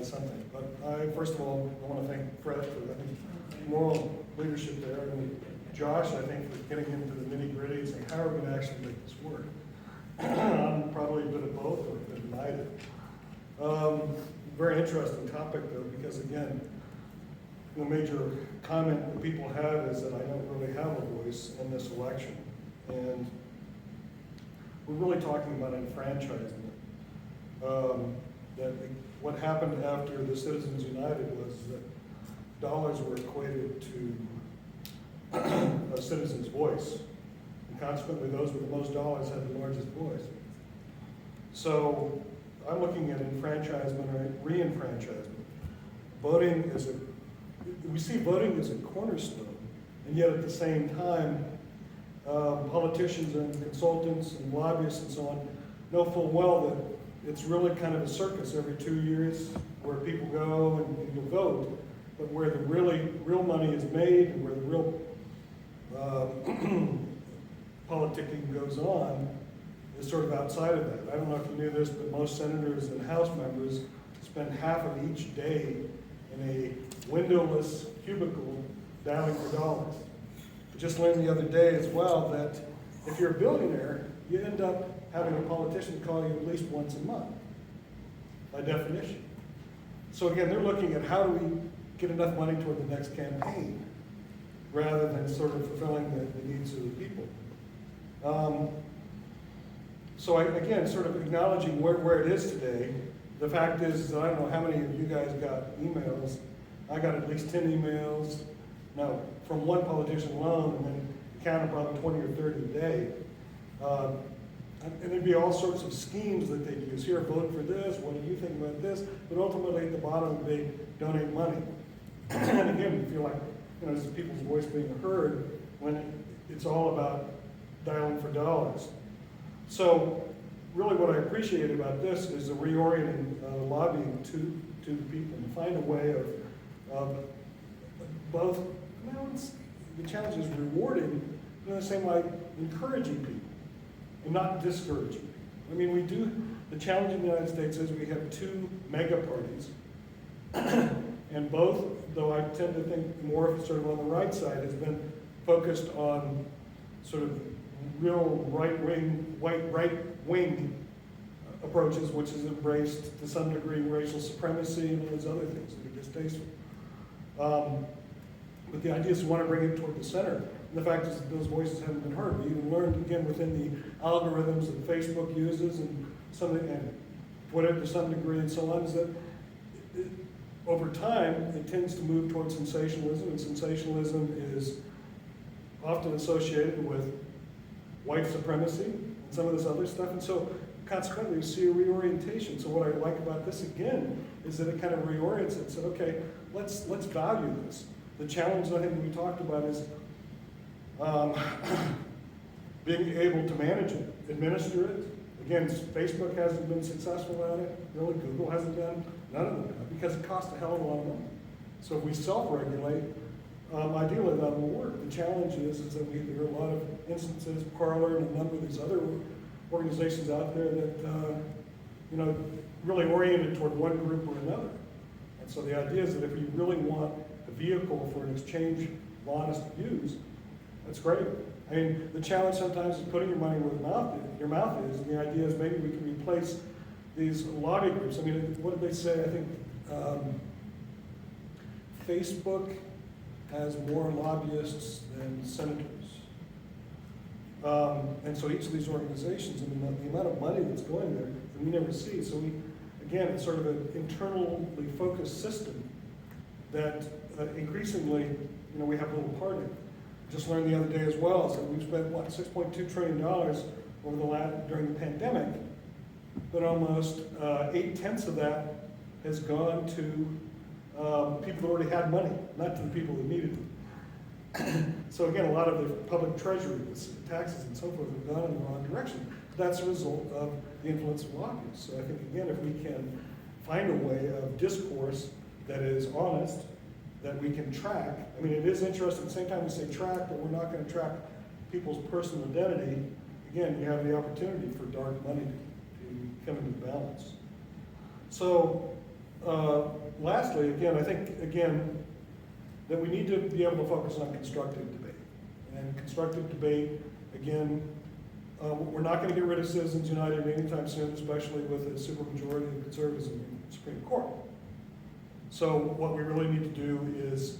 something. But I, first of all, I want to thank Fred for the moral leadership there, and Josh, I think, for getting into the nitty-gritty and saying, how are we going to actually make this work? I'm probably a bit of both, or a bit of neither. Very interesting topic, though, because, again, the major comment that people have is that I don't really have a voice in this election. And we're really talking about enfranchisement. That what happened after the Citizens United was that dollars were equated to a citizen's voice. And consequently, those with the most dollars had the largest voice. So I'm looking at enfranchisement or reenfranchisement. Voting is we see voting as a cornerstone, and yet at the same time, politicians and consultants and lobbyists and so on know full well that it's really kind of a circus every 2 years where people go and you'll vote, but where the real money is made and where the real politicking goes on is sort of outside of that. I don't know if you knew this, but most senators and House members spend half of each day in a windowless cubicle dialing for dollars. I just learned the other day as well that if you're a billionaire, you end up having a politician call you at least once a month, by definition. So again, they're looking at how do we get enough money toward the next campaign, rather than sort of fulfilling the needs of the people. So again, sort of acknowledging where it is today. The fact is that I don't know how many of you guys got emails. I got at least 10 emails, no, from one politician alone, and then counted probably 20 or 30 a day. And there'd be all sorts of schemes that they'd use. Here, vote for this, what do you think about this? But ultimately, at the bottom, they donate money. And again, you feel like, this is people's voice being heard when it's all about dialing for dollars. So really what I appreciate about this is the reorienting lobbying to the people, and find a way of both, the challenge is rewarding, but in the same way, encouraging people and not discouraging people. I mean, the challenge in the United States is we have two mega parties, and both, though I tend to think more of sort of on the right side, has been focused on sort of real right-wing approaches, which has embraced, to some degree, racial supremacy and all those other things that are distasteful. But the idea is we want to bring it toward the center. And the fact is that those voices haven't been heard. We even learned, again, within the algorithms that Facebook uses and Twitter to some degree and so on, is that over time, it tends to move towards sensationalism, and sensationalism is often associated with white supremacy and some of this other stuff. And so consequently, you see a reorientation. So what I like about this, again, is that it kind of reorients it and said, okay, let's value this. The challenge, I think, we talked about is being able to manage it, administer it. Again, Facebook hasn't been successful at it. Really, Google hasn't done. None of them have, because it costs a hell of a lot of money. So if we self-regulate, ideally that will work. The challenge is that there are a lot of instances, Parler and a number of these other organizations out there that really oriented toward one group or another. And so the idea is that if you really want a vehicle for an exchange of honest views, that's great. I mean, the challenge sometimes is putting your money where your mouth is, and the idea is maybe we can replace these lobby groups. I mean, what did they say? I think Facebook has more lobbyists than senators. And so each of these organizations, and the amount of money that's going there, we never see. So again, it's sort of an internally focused system that increasingly, we have a little part in. Just learned the other day as well, so we've spent, $6.2 trillion during the pandemic, but almost 8/10 of that has gone to people who already had money, not to the people that needed it. So again, a lot of the public treasury, taxes and so forth have gone in the wrong direction. That's a result of the influence of lobbyists. So I think, again, if we can find a way of discourse that is honest, that we can track. I mean, it is interesting, at the same time we say track, but we're not going to track people's personal identity. Again, you have the opportunity for dark money to come into balance. So Lastly, again, I think, again, that we need to be able to focus on constructive debate. And constructive debate, again, we're not going to get rid of Citizens United anytime soon, especially with a supermajority of conservatives in the Supreme Court. So what we really need to do is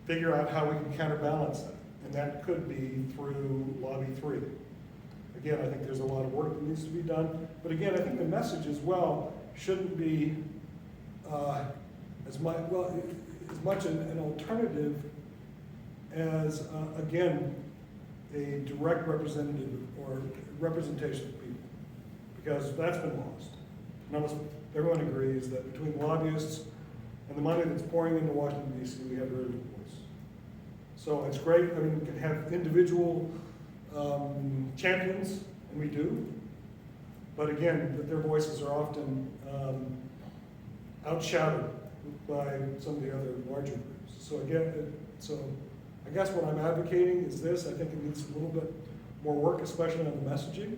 figure out how we can counterbalance that. And that could be through Lobby 3. Again, I think there's a lot of work that needs to be done. But again, I think the message as well shouldn't be as much an alternative as, again, a direct representative or representation of people, because that's been lost. And almost everyone agrees that between lobbyists and the money that's pouring into Washington, D.C., we have very little voice. So it's great. I mean, we can have individual champions, and we do. But again, their voices are often outshouted by some of the other larger groups. So again, I guess what I'm advocating is this. I think it needs a little bit more work, especially on the messaging.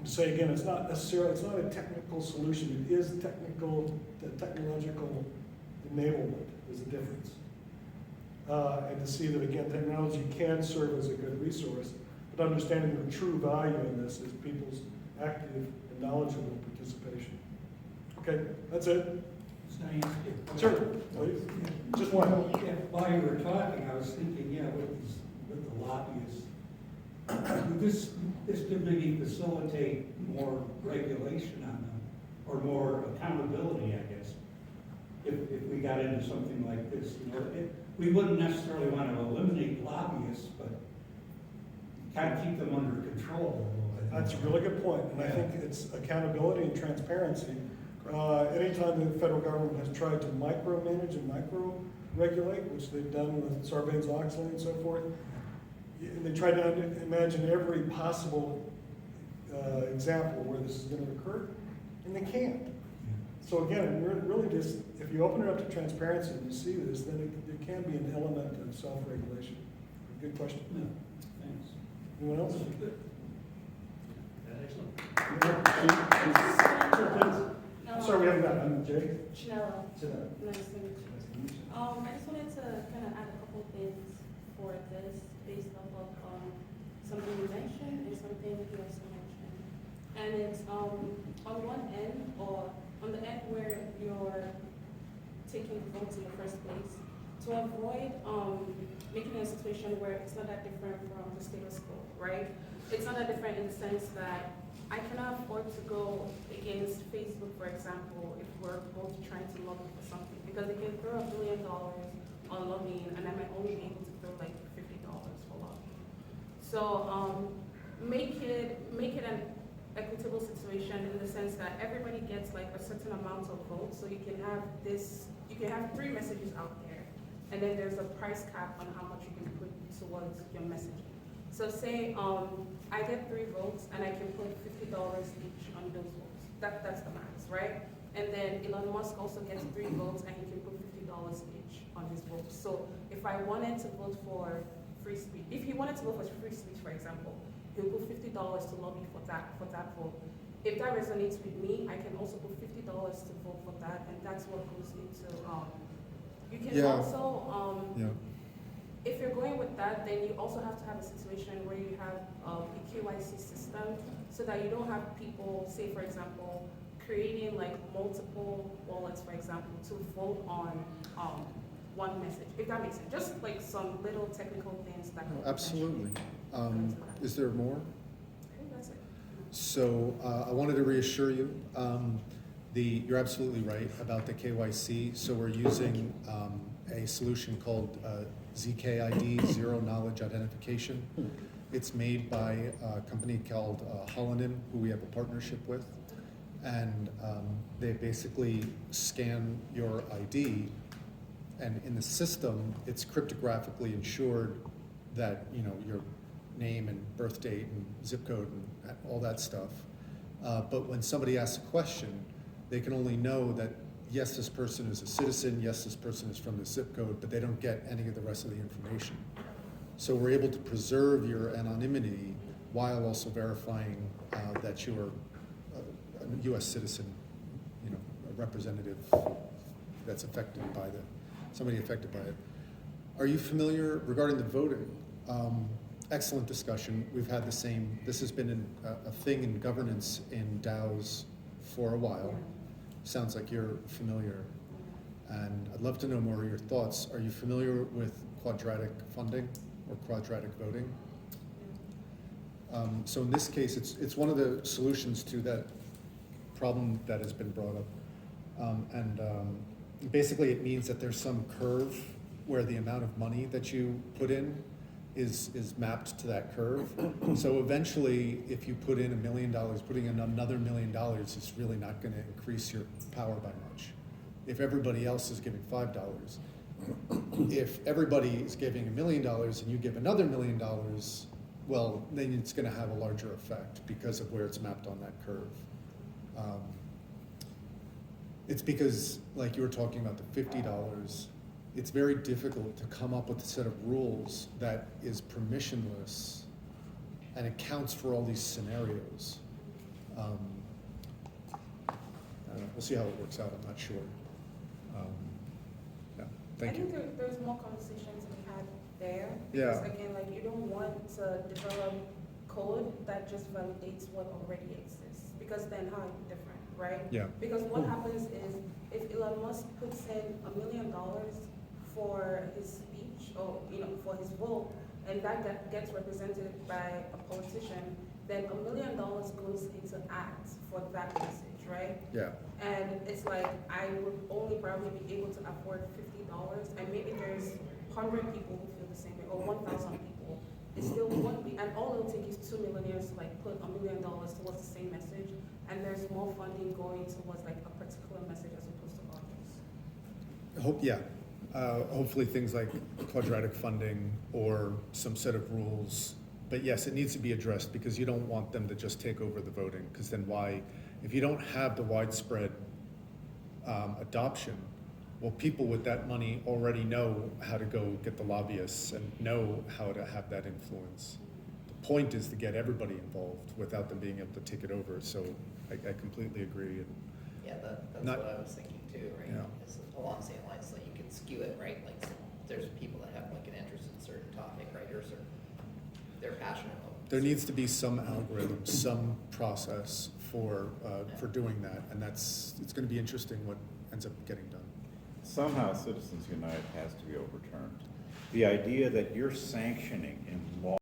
To say again, it's not a technical solution. It is the technological enablement is the difference. And to see that again, technology can serve as a good resource, but understanding the true value in this is people's active and knowledgeable participation. Okay, that's it. Sure, please. Just one. Yeah, while you were talking, I was thinking, with the lobbyists, this could maybe facilitate more regulation on them, or more accountability, I guess. If we got into something like this, we wouldn't necessarily want to eliminate lobbyists, but kind of keep them under control. That's a really good point, and I think it's accountability and transparency. Anytime the federal government has tried to micromanage and micro-regulate, which they've done with Sarbanes-Oxley and so forth, they try to imagine every possible example where this is going to occur, and they can't. So again, really just, if you open it up to transparency and you see this, then there can be an element of self-regulation. Good question. No, thanks. Anyone else? Sure, please. Sorry, we haven't got it. I'm Jay. Chanel. Chanel. Nice to meet you. I just wanted to kind of add a couple things for this based off of something you mentioned and something you also mentioned. And it's on one end, or on the end where you're taking votes in the first place, to avoid making it a situation where it's not that different from the status quo, right? It's not that different in the sense that I cannot afford to go against Facebook, for example, if we're both trying to lobby for something, because they can throw $1 billion on lobbying, and I might only be able to throw like $50 for lobbying. So make it an equitable situation in the sense that everybody gets like a certain amount of votes, so you can have 3 messages out there, and then there's a price cap on how much you can put towards your messaging. So say I get 3 votes and I can put $50 each on those votes. That's the max, right? And then Elon Musk also gets 3 votes and he can put $50 each on his votes. So if I wanted to vote for free speech, if he wanted to vote for free speech, for example, he'll put $50 to lobby for that vote. If that resonates with me, I can also put $50 to vote for that, and that's what goes into. You can also. If you're going with that, then you also have to have a situation where you have a KYC system so that you don't have people, say for example, creating like multiple wallets, for example, to vote on one message, if that makes sense. Just like some little technical things that can absolutely. Is there more? I think that's it. So I wanted to reassure you, you're absolutely right about the KYC. So we're using a solution called ZKID, Zero Knowledge Identification. It's made by a company called Holonym, who we have a partnership with. And they basically scan your ID, and in the system, it's cryptographically ensured that your name and birth date and zip code and all that stuff. But when somebody asks a question, they can only know that yes, this person is a citizen, yes, this person is from the zip code, but they don't get any of the rest of the information. So we're able to preserve your anonymity while also verifying that you're a a US citizen, you know, a representative that's affected by somebody affected by it. Are you familiar regarding the voting? Excellent discussion. We've had this has been a thing in governance in DAOs for a while. Sounds like you're familiar. And I'd love to know more of your thoughts. Are you familiar with quadratic funding or quadratic voting? So in this case, it's one of the solutions to that problem that has been brought up. Basically it means that there's some curve where the amount of money that you put in is mapped to that curve. So eventually, if you put in $1 million, putting in another $1 million is really not gonna increase your power by much. If everybody else is giving $5, if everybody is giving $1 million and you give another $1 million, well, then it's gonna have a larger effect because of where it's mapped on that curve. It's because, like you were talking about the $50, it's very difficult to come up with a set of rules that is permissionless and accounts for all these scenarios. I don't know, we'll see how it works out, I'm not sure. Yeah, thank you. I think there's more conversations to be had there. Yeah. Because again, like you don't want to develop code that just validates what already exists. Because then how are you different, right? Yeah. Because what happens is if Elon Musk puts in $1 million for his speech or for his vote, and that gets represented by a politician, then $1 million goes into ads for that message, right? Yeah. And it's like I would only probably be able to afford $50, and maybe there's 100 people who feel the same way, or 1,000 people. It still won't be, and all it'll take is 2 millionaires to like put $1 million towards the same message, and there's more funding going towards like a particular message as opposed to others. Hopefully things like quadratic funding or some set of rules. But yes, it needs to be addressed because you don't want them to just take over the voting, because then why, if you don't have the widespread adoption, well, people with that money already know how to go get the lobbyists and know how to have that influence. The point is to get everybody involved without them being able to take it over. So I completely agree. And Yeah, that's Not- what I was thinking too, right? Yeah. Is along the same lines, so you can skew it, right? Like, there's people that have like an interest in a certain topic, right, or certain, they're passionate about. there needs to be some algorithm, some process for doing that, and it's going to be interesting what ends up getting done. Somehow Citizens United has to be overturned. The idea that you're sanctioning in law